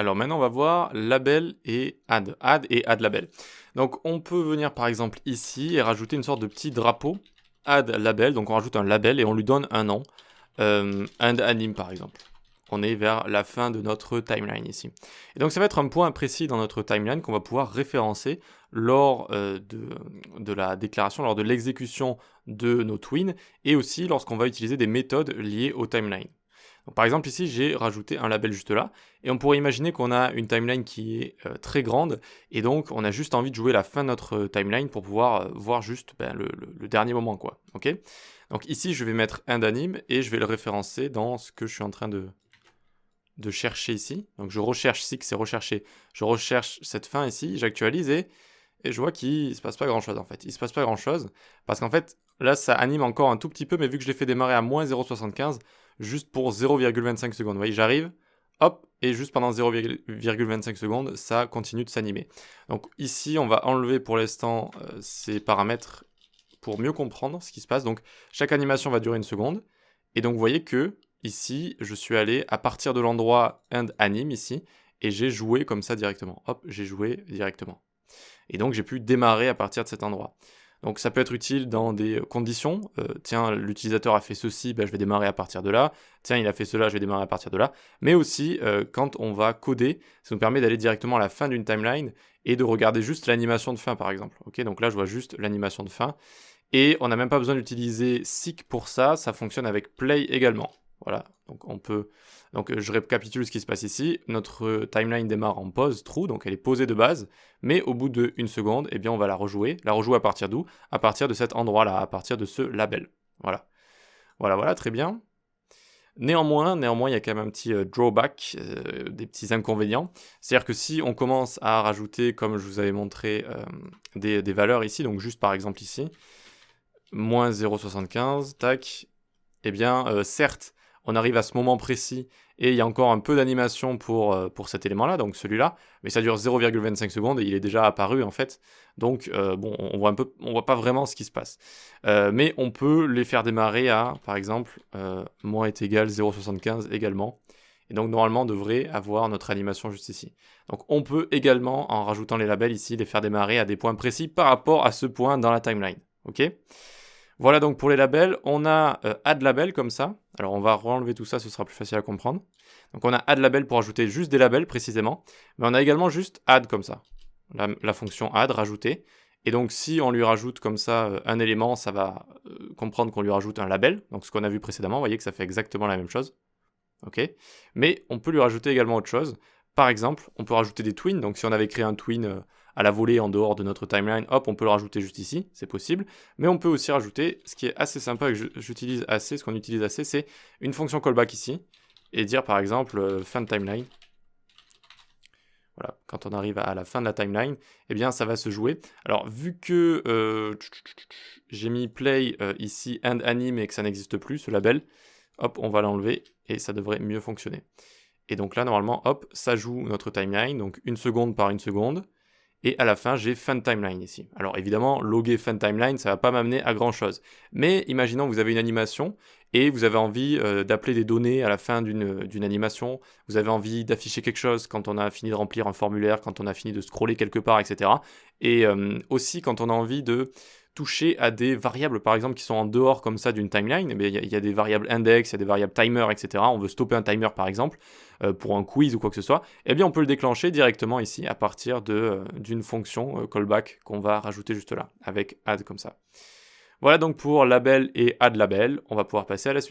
Alors maintenant, on va voir label et add et add label. Donc on peut venir par exemple ici et rajouter une sorte de petit drapeau add label. Donc on rajoute un label et on lui donne un nom, add anime par exemple. On est vers la fin de notre timeline ici. Et donc ça va être un point précis dans notre timeline qu'on va pouvoir référencer lors de la déclaration, lors de l'exécution de nos twins et aussi lorsqu'on va utiliser des méthodes liées au timeline. Donc, par exemple ici j'ai rajouté un label juste là et on pourrait imaginer qu'on a une timeline qui est très grande et donc on a juste envie de jouer la fin de notre timeline pour pouvoir voir juste le dernier moment quoi. Ok. Donc ici je vais mettre un anime et je vais le référencer dans ce que je suis en train de chercher ici. Donc je recherche ici que c'est recherché. Je recherche cette fin ici, j'actualise et je vois qu'il se passe pas grand chose en fait. Il se passe pas grand chose parce qu'en fait là ça anime encore un tout petit peu mais vu que je l'ai fait démarrer à moins 0,75 juste pour 0,25 secondes. Vous voyez, j'arrive, hop, et juste pendant 0,25 secondes, ça continue de s'animer. Donc ici, on va enlever pour l'instant ces paramètres pour mieux comprendre ce qui se passe. Donc chaque animation va durer 1 seconde. Et donc vous voyez que ici, je suis allé à partir de l'endroit end anime ici, et j'ai joué comme ça directement. Hop, j'ai joué directement. Et donc j'ai pu démarrer à partir de cet endroit. Donc ça peut être utile dans des conditions. Tiens, l'utilisateur a fait ceci, je vais démarrer à partir de là. Tiens, il a fait cela, je vais démarrer à partir de là. Mais aussi, quand on va coder, ça nous permet d'aller directement à la fin d'une timeline et de regarder juste l'animation de fin, par exemple. Okay, donc là, je vois juste l'animation de fin. Et on n'a même pas besoin d'utiliser seek pour ça, ça fonctionne avec play également. Voilà, donc on peut... Donc je récapitule ce qui se passe ici. Notre timeline démarre en pause true, donc elle est posée de base, mais au bout de 1 seconde, eh bien on va la rejouer. La rejouer à partir d'où? À partir de cet endroit-là, à partir de ce label. Voilà. Voilà, très bien. Néanmoins, il y a quand même un petit drawback, des petits inconvénients. C'est-à-dire que si on commence à rajouter, comme je vous avais montré, des valeurs ici, donc juste par exemple ici, moins 0,75, tac, eh bien certes, on arrive à ce moment précis et il y a encore un peu d'animation pour cet élément-là, donc celui-là, mais ça dure 0,25 secondes et il est déjà apparu en fait. Donc bon, on voit pas vraiment ce qui se passe. Mais on peut les faire démarrer à, par exemple, moins est égal 0,75 également. Et donc normalement on devrait avoir notre animation juste ici. Donc on peut également, en rajoutant les labels ici, les faire démarrer à des points précis par rapport à ce point dans la timeline. Ok ? Voilà donc pour les labels, on a add label comme ça. Alors on va enlever tout ça, ce sera plus facile à comprendre. Donc on a add label pour ajouter juste des labels précisément, mais on a également juste add comme ça. La fonction add, rajouter. Et donc si on lui rajoute comme ça un élément, ça va comprendre qu'on lui rajoute un label. Donc ce qu'on a vu précédemment, vous voyez que ça fait exactement la même chose. Ok. Mais on peut lui rajouter également autre chose. Par exemple, on peut rajouter des twins. Donc si on avait créé un twin à la volée en dehors de notre timeline, hop, on peut le rajouter juste ici, c'est possible. Mais on peut aussi rajouter, ce qui est assez sympa et que j'utilise assez, ce qu'on utilise assez, c'est une fonction callback ici, et dire par exemple fin de timeline. Voilà, quand on arrive à la fin de la timeline, eh bien ça va se jouer. Alors vu que j'ai mis play ici end anime et que ça n'existe plus, ce label, hop, on va l'enlever et ça devrait mieux fonctionner. Et donc là, normalement, hop, ça joue notre timeline, donc 1 seconde par 1 seconde. Et à la fin, j'ai fin de timeline ici. Alors évidemment, loguer fin de timeline, ça ne va pas m'amener à grand chose. Mais imaginons que vous avez une animation et vous avez envie d'appeler des données à la fin d'une animation. Vous avez envie d'afficher quelque chose quand on a fini de remplir un formulaire, quand on a fini de scroller quelque part, etc. Et aussi quand on a envie de toucher à des variables par exemple qui sont en dehors comme ça d'une timeline, il y a des variables index, il y a des variables timer, etc. On veut stopper un timer par exemple pour un quiz ou quoi que ce soit, eh bien on peut le déclencher directement ici à partir d'une fonction callback qu'on va rajouter juste là avec add comme ça. Voilà donc pour label et add label, on va pouvoir passer à la suite.